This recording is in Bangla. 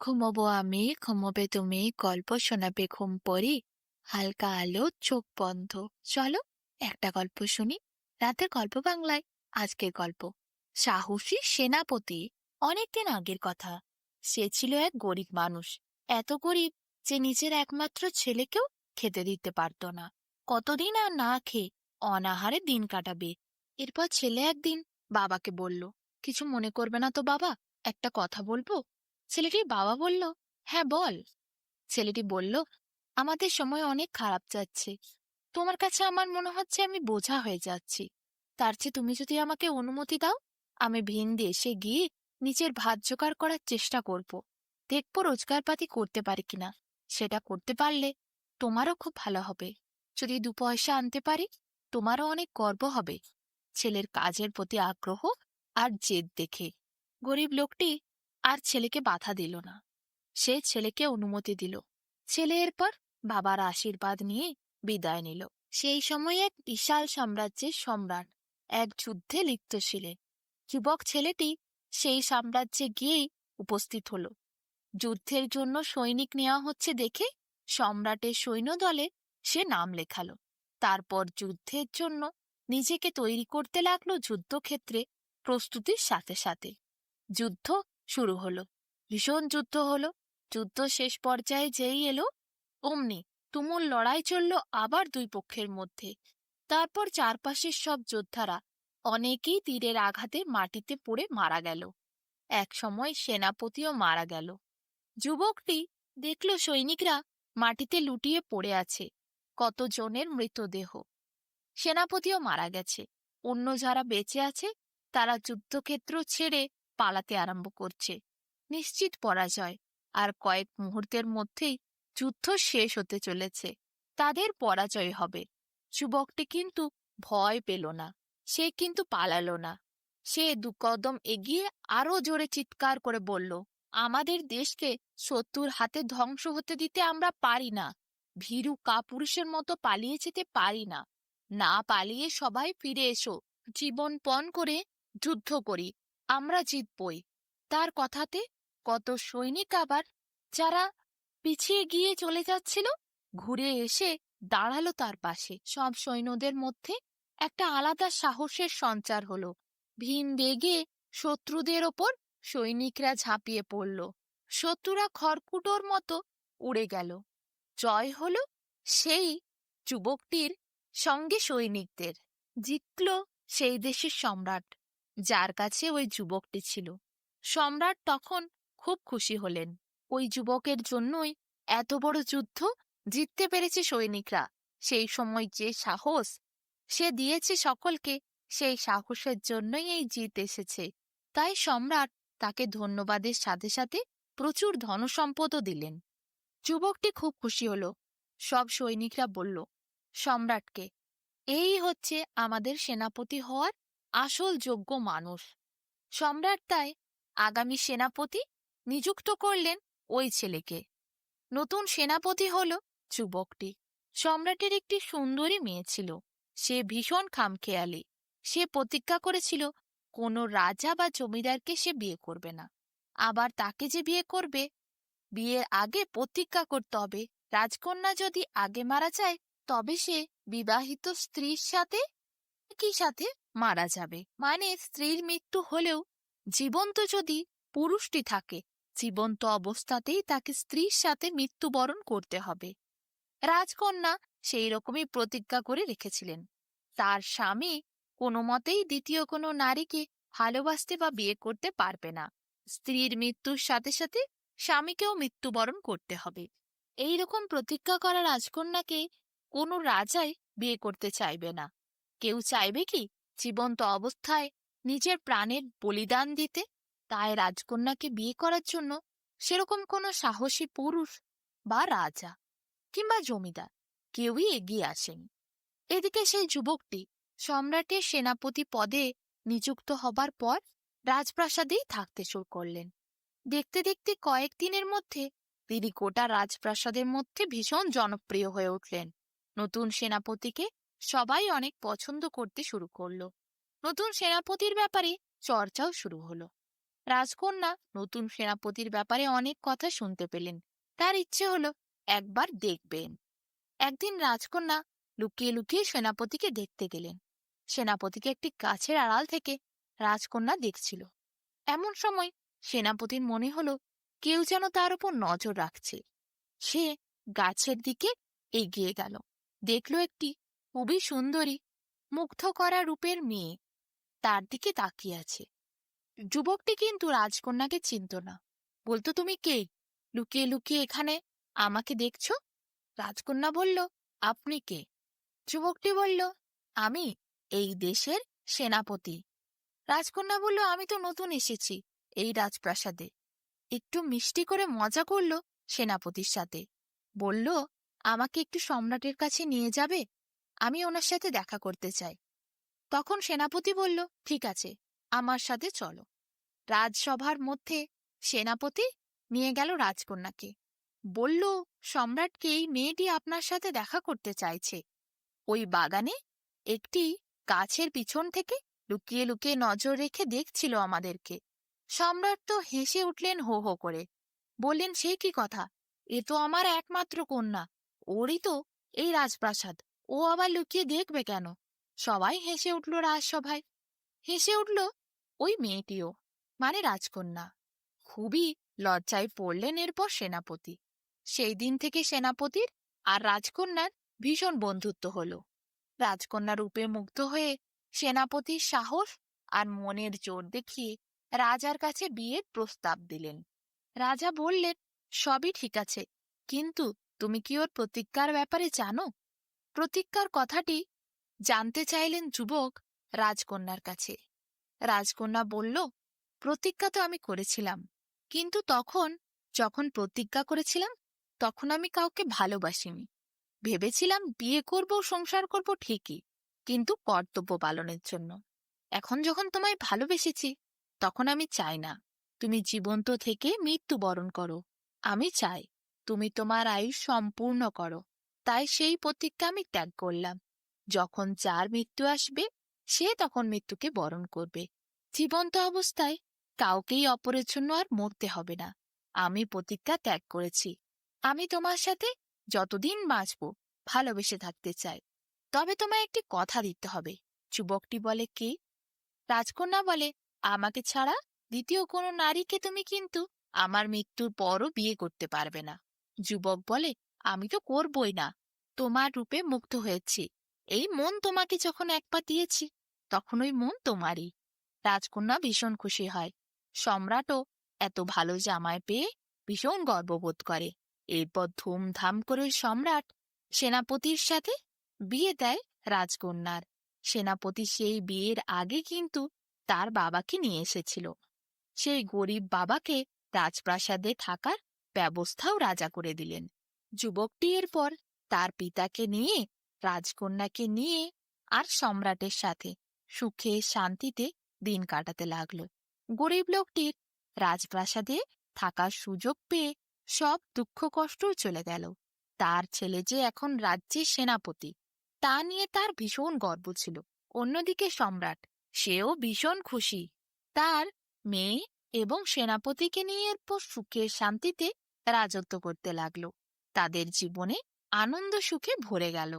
ঘুমোবো আমি, ঘুমোবে তুমি, গল্প শোনাবে ঘুম পড়ি। হালকা আলো, চোখ বন্ধ। চলো একটা গল্প শুনি। রাতের গল্প বাংলায়। আজকের গল্প সাহসী সেনাপতি। অনেকদিন আগের কথা। সে ছিল এক গরিব মানুষ। এত গরিব যে নিজের একমাত্র ছেলেকেও খেতে দিতে পারত না। কতদিন আর না খেয়ে অনাহারে দিন কাটাবে। এরপর ছেলে একদিন বাবাকে বলল, কিছু মনে করবে না তো বাবা, একটা কথা বলবো? ছেলেটির বাবা বলল, হ্যাঁ বল। ছেলেটি বলল, আমাদের সময় অনেক খারাপ যাচ্ছে। তোমার কাছে আমার মনে হচ্ছে আমি বোঝা হয়ে যাচ্ছি। তার চেয়ে তুমি যদি আমাকে অনুমতি দাও, আমি ভিন দেশে গিয়ে নিজের ভাত জোগাড় করার চেষ্টা করব। দেখবো রোজগারপাতি করতে পারি কিনা। সেটা করতে পারলে তোমারও খুব ভালো হবে। যদি 2 পয়সা আনতে পারি, তোমারও অনেক গর্ব হবে। ছেলের কাজের প্রতি আগ্রহ আর জেদ দেখে গরিব লোকটি আর ছেলেকে বাধা দিল না। সে ছেলেকে অনুমতি দিল। ছেলে এরপর বাবার আশীর্বাদ নিয়ে বিদায় নিল। সেই সময় এক বিশাল সাম্রাজ্যের সম্রাট এক যুদ্ধে লিপ্ত ছিলেন। যুবক ছেলেটি সেই সাম্রাজ্যে গিয়েই উপস্থিত হল। যুদ্ধের জন্য সৈনিক নেওয়া হচ্ছে দেখে সম্রাটের সৈন্যদলে সে নাম লেখালো। তারপর যুদ্ধের জন্য নিজেকে তৈরি করতে লাগলো। যুদ্ধক্ষেত্রে প্রস্তুতির সাথে সাথে যুদ্ধ শুরু হলো। ভীষণ যুদ্ধ হলো। যুদ্ধ শেষ পর্যায়ে যেই এলো, অমনি তুমুল লড়াই চলল আবার দুই পক্ষের মধ্যে। তারপর চারপাশের সব যোদ্ধারা অনেকেই তীরের আঘাতে মাটিতে পড়ে মারা গেল। এক সময় সেনাপতিও মারা গেল। যুবকটি দেখল সৈনিকরা মাটিতে লুটিয়ে পড়ে আছে, কতজনের মৃতদেহ। সেনাপতিও মারা গেছে। অন্য যারা বেঁচে আছে তারা যুদ্ধক্ষেত্র ছেড়ে পালাতে আরম্ভ করছে। নিশ্চিত পরাজয়। আর কয়েক মুহূর্তের মধ্যেই যুদ্ধ শেষ হতে চলেছে। তাদের পরাজয় হবে। যুবকটি কিন্তু ভয় পেল না। সে কিন্তু পালালো না। সে 2 কদম এগিয়ে আরো জোরে চিৎকার করে বলল, আমাদের দেশকে শত্রুর হাতে ধ্বংস হতে দিতে আমরা পারি না। ভীরু কাপুরুষের মতো পালিয়ে যেতে পারি না। না পালিয়ে সবাই ফিরে এসো। জীবন পণ করে যুদ্ধ করি। আমরা জিতবই। তার কথাতে কত সৈনিক আবার, যারা পিছিয়ে গিয়ে চলে যাচ্ছিল, ঘুরে এসে দাঁড়ালো তার পাশে। সব সৈন্যদের মধ্যে একটা আলাদা সাহসের সঞ্চার হলো। ভীম বেগে শত্রুদের ওপর সৈনিকরা ঝাঁপিয়ে পড়ল। শত্রুরা খড়কুটোর মতো উড়ে গেল। জয় হলো সেই যুবকটির সঙ্গে সৈনিকদের। জিতল সেই দেশের সম্রাট, যার কাছে ওই যুবকটি ছিল। সম্রাট তখন খুব খুশি হলেন। ওই যুবকের জন্যই এত বড় যুদ্ধ জিততে পেরেছে সৈনিকরা। সেই সময় যে সাহস সে দিয়েছে সকলকে, সেই সাহসের জন্যই এই জিত এসেছে। তাই সম্রাট তাকে ধন্যবাদের সাথে সাথে প্রচুর ধনসম্পদও দিলেন। যুবকটি খুব খুশি হল। সব সৈনিকরা বলল সম্রাটকে, এই হচ্ছে আমাদের সেনাপতি হওয়ার আসল যোগ্য মানুষ। সম্রাট তাই আগামী সেনাপতি নিযুক্ত করলেন ওই ছেলেকে। নতুন সেনাপতি হল যুবকটি। সম্রাটের একটি সুন্দরী মেয়ে ছিল। সে ভীষণ খামখেয়ালি। সে প্রতিজ্ঞা করেছিল কোনো রাজা বা জমিদারকে সে বিয়ে করবে না। আবার তাকে যে বিয়ে করবে, বিয়ের আগে প্রতিজ্ঞা করতে হবে রাজকন্যা যদি আগে মারা যায় তবে সে বিবাহিত স্ত্রীর সাথে একই সাথে মারা যাবে। মানে স্ত্রীর মৃত্যু হলেও জীবন্ত যদি পুরুষটি থাকে, জীবন্ত অবস্থাতেই তাকে স্ত্রীর সাথে মৃত্যুবরণ করতে হবে। রাজকন্যা সেই রকমই প্রতিজ্ঞা করে রেখেছিলেন। তার স্বামী কোনো মতেই দ্বিতীয় কোনো নারীকে ভালোবাসতে বা বিয়ে করতে পারবে না। স্ত্রীর মৃত্যুর সাথে সাথে স্বামীকেও মৃত্যুবরণ করতে হবে। এই রকম প্রতিজ্ঞা করা রাজকন্যাকে কোনো রাজাই বিয়ে করতে চাইবে না। কেউ চাইবে কি জীবন্ত অবস্থায় নিজের প্রাণের বলিদান দিতে? তাই রাজকন্যাকে বিয়ে করার জন্য সেরকম কোনো সাহসী পুরুষ বা রাজা কিংবা জমিদার কেউই এগিয়ে আসেনি। এদিকে সেই যুবকটি সম্রাটের সেনাপতি পদে নিযুক্ত হবার পর রাজপ্রাসাদেই থাকতে শুরু করলেন। দেখতে দেখতে কয়েকদিনের মধ্যে তিনি গোটা রাজপ্রাসাদের মধ্যে ভীষণ জনপ্রিয় হয়ে উঠলেন। নতুন সেনাপতিকে সবাই অনেক পছন্দ করতে শুরু করলো। নতুন সেনাপতির ব্যাপারে চর্চাও শুরু হলো। রাজকন্যা নতুন সেনাপতির ব্যাপারে অনেক কথা শুনতে পেলেন। তার ইচ্ছে হলো একবার দেখবেন। একদিন রাজকন্যা লুকিয়ে লুকিয়ে সেনাপতিকে দেখতে গেলেন। সেনাপতিকে একটি গাছের আড়াল থেকে রাজকন্যা দেখছিল। এমন সময় সেনাপতির মনে হলো কেউ যেন তার উপর নজর রাখছে। সে গাছের দিকে এগিয়ে গেল। দেখল একটি খুবই সুন্দরী, মুগ্ধ করা রূপের মেয়ে তার দিকে তাকিয়ে আছে। যুবকটি কিন্তু রাজকন্যাকে চিনত না। বলতো, তুমি কে? লুকিয়ে লুকিয়ে এখানে আমাকে দেখছো? রাজকন্যা বলল, আপনি কে? যুবকটি বলল, আমি এই দেশের সেনাপতি। রাজকন্যা বলল, আমি তো নতুন এসেছি এই রাজপ্রাসাদে। একটু মিষ্টি করে মজা করল সেনাপতির সাথে। বলল, আমাকে একটু সম্রাটের কাছে নিয়ে যাবে, আমি ওনার সাথে দেখা করতে চাই। তখন সেনাপতি বলল, ঠিক আছে, আমার সাথে চলো। রাজসভার মধ্যে সেনাপতি নিয়ে গেল রাজকন্যাকে। বলল, সম্রাটকে এই মেয়েটি আপনার সাথে দেখা করতে চাইছে। ওই বাগানে একটি গাছের পিছন থেকে লুকিয়ে লুকিয়ে নজর রেখে দেখছিল আমাদেরকে। সম্রাট তো হেসে উঠলেন হো হো করে। বললেন, সে কি কথা, এ তো আমার একমাত্র কন্যা, ওরই তো এই রাজপ্রাসাদ, ও আবার লুকিয়ে দেখবে কেন? সবাই হেসে উঠল রাজসভায়। হেসে উঠল ওই মেয়েটিও, মানে রাজকন্যা। খুবই লজ্জায় পড়লেন এরপর সেনাপতি। সেই দিন থেকে সেনাপতির আর রাজকন্যার ভীষণ বন্ধুত্ব হল। রাজকন্যা রূপে মুগ্ধ হয়ে সেনাপতির সাহস আর মনের জোর দেখিয়ে রাজার কাছে বিয়ের প্রস্তাব দিলেন। রাজা বললেন, সবই ঠিক আছে, কিন্তু তুমি কি ওর প্রতিজ্ঞার ব্যাপারে জানো? প্রতিজ্ঞার কথাটি জানতে চাইলেন যুবক রাজকন্যার কাছে। রাজকন্যা বলল, প্রতিজ্ঞা তো আমি করেছিলাম, কিন্তু যখন প্রতিজ্ঞা করেছিলাম তখন আমি কাউকে ভালোবাসিনি। ভেবেছিলাম বিয়ে করব, সংসার করব ঠিকই, কিন্তু কর্তব্য পালনের জন্য। এখন যখন তোমায় ভালোবেসেছি, তখন আমি চাই না তুমি জীবন্ত থেকে মৃত্যুবরণ করো। আমি চাই তুমি তোমার আয়ুষ সম্পূর্ণ করো। তাই সেই প্রতিজ্ঞা আমি ত্যাগ করলাম। যখন যার মৃত্যু আসবে, সে তখন মৃত্যুকে বরণ করবে। জীবন্ত অবস্থায় কাউকেই অপরের জন্য আর মরতে হবে না। আমি প্রতিজ্ঞা ত্যাগ করেছি। আমি তোমার সাথে যতদিন বাঁচব ভালোবেসে থাকতে চাই। তবে তোমায় একটি কথা দিতে হবে। যুবকটি বলে, কি? রাজকন্যা বলে, আমাকে ছাড়া দ্বিতীয় কোনো নারীকে তুমি কিন্তু আমার মৃত্যুর পরও বিয়ে করতে পারবে না। যুবক বলে, আমি তো করবই না, তোমার রূপে মুগ্ধ হয়েছি। এই মন তোমাকে যখন একবার দিয়েছি, তখন ওই মন তোমারই। রাজকন্যা ভীষণ খুশি হয়। সম্রাটও এত ভালো জামাই পেয়ে ভীষণ গর্ববোধ করে। এরপর ধুমধাম করে সম্রাট সেনাপতির সাথে বিয়ে দেয় রাজকন্যার। সেনাপতি সেই বিয়ের আগে কিন্তু তার বাবাকে নিয়ে এসেছিল। সেই গরিব বাবাকে রাজপ্রাসাদে থাকার ব্যবস্থাও রাজা করে দিলেন। যুবকটি এরপর তার পিতাকে নিয়ে, রাজকন্যাকে নিয়ে আর সম্রাটের সাথে সুখে শান্তিতে দিন কাটাতে লাগল। গরিব লোকটির রাজপ্রাসাদে থাকার সুযোগ পেয়ে সব দুঃখ কষ্টও চলে গেল। তার ছেলে যে এখন রাজ্যের সেনাপতি, তা নিয়ে তার ভীষণ গর্ব ছিল। অন্যদিকে সম্রাট, সেও ভীষণ খুশি। তার মেয়ে এবং সেনাপতিকে নিয়ে এরপর সুখে শান্তিতে রাজত্ব করতে লাগলো। তাদের জীবনে আনন্দ সুখে ভরে গেল।